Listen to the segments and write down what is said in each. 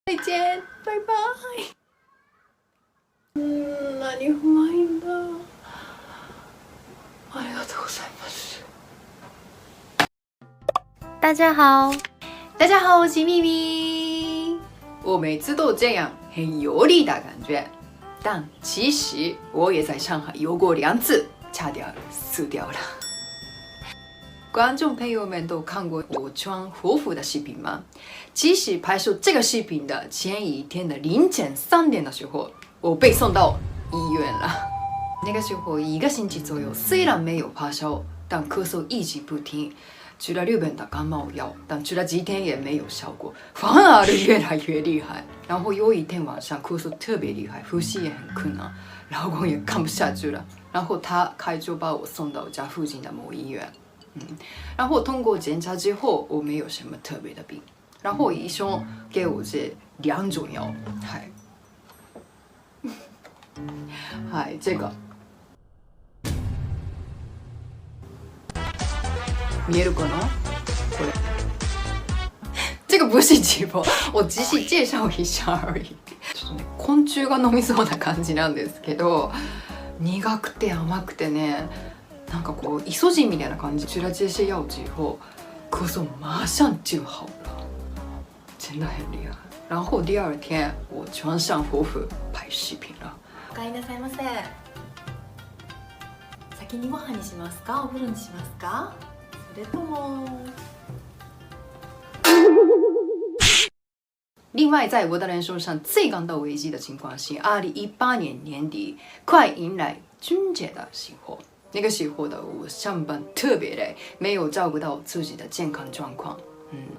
再见，拜拜。何うまいんだ。ありがとうございます。大家好，大家好，我是咪咪。我每次都这样很有力的感觉，但其实我也在上海游过2次，差点死掉了。观众朋友们都看过我穿和服的视频吗？其实拍摄这个视频的前一天的凌晨3点的时候，我被送到医院了。那个时候1个星期左右，虽然没有发烧，但咳嗽一直不停。吃了日本的感冒药，但吃了几天也没有效果，反而越来越厉害。然后有一天晚上咳嗽特别厉害，呼吸也很困难，老公也看不下去了，然后他开车把我送到家附近的某医院。然后通过检查之后，我没有什么特别的病。然后医生给我这2种药，这个。見えるかな？これ。这个不是直播，我只是介绍一下而已。ちょっとね、昆虫が飲みそうな感じなんですけど、苦くて甘くて呢，なんかこうイソジンみたいな感じ。吃了这些药之后，咳嗽马上就好了，真的很厉害。然后第2天我穿上和服拍视频了。おかえりなさいませ。先にご飯にしますか？お風呂にしますか？それとも。另外，在我的人生上最感到危机的情况是2018年年底，快迎来春节的时候。那个时候的我上班特别累，没有照顾到自己的健康状况。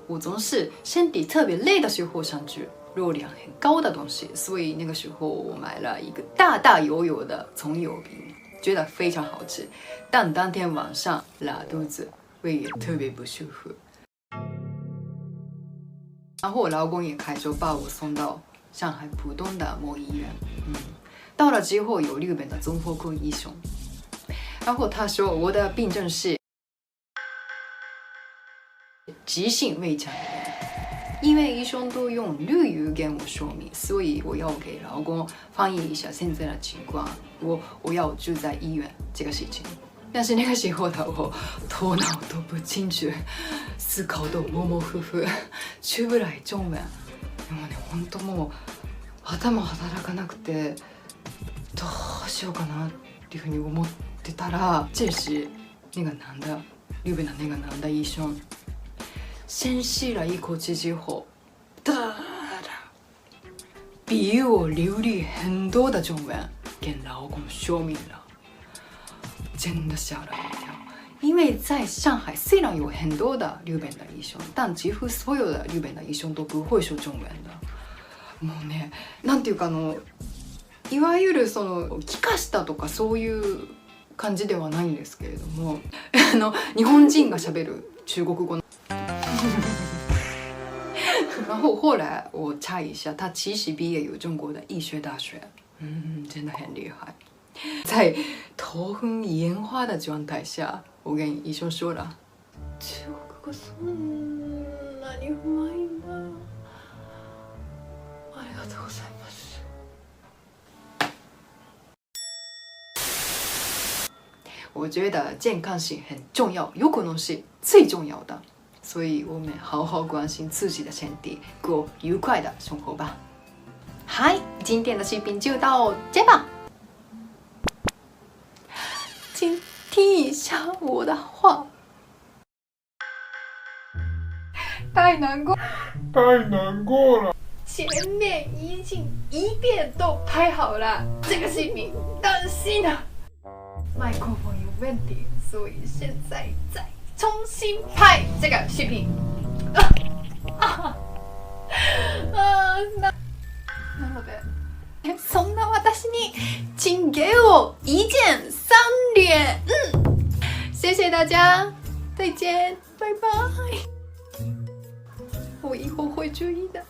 我总是身体特别累的时候想吃热量很高的东西，所以那个时候我买了一个大大油油的葱油饼，觉得非常好吃。但当天晚上拉肚子，胃也特别不舒服。然后我老公也开车把我送到上海浦东的某医院。到了之后有日本的综合科医生，然后他说我的病症是急性胃肠炎。因为医生都用日语跟我说明，所以我要给老公翻译一下现在的情况。我要住在医院这个事情。但是那个时候的我头脑都不清楚，思考都模模糊糊，出不来中文。でもね、本当もう頭働かなくてどうしようかなっていうふうに思ってたら，这时那个男的，日本的那个男的医生，先吸了一口气之后，比我流利很多的中文跟老公说明了。真的吓了一跳，因为在上海虽然有很多的日本的医生，但几乎所有的日本的医生都不会说中文的。もうね、なんていうかいわゆるその帰化したとかそういう感じではないんですけれども、日本人が喋る中国語。然后后来我查一下，他其实毕业于中国的医学大学，真的很厉害。在头昏眼花的状态下，我跟医生说了，中国語そんなにうまいんだ。ありがとうございます。我觉得健康是很重要，有可能是最重要的，所以我们好好关心自己的身体，过愉快的生活吧。嗨，今天的视频就到这吧。请听一下我的话。太难过了。前面已经1遍都拍好了这个视频，但是呢，麦克风有问题，所以现在再重新拍这个视频。なので。そんな私に请给我1键3连，谢谢大家，再见，拜拜，我以后会注意的。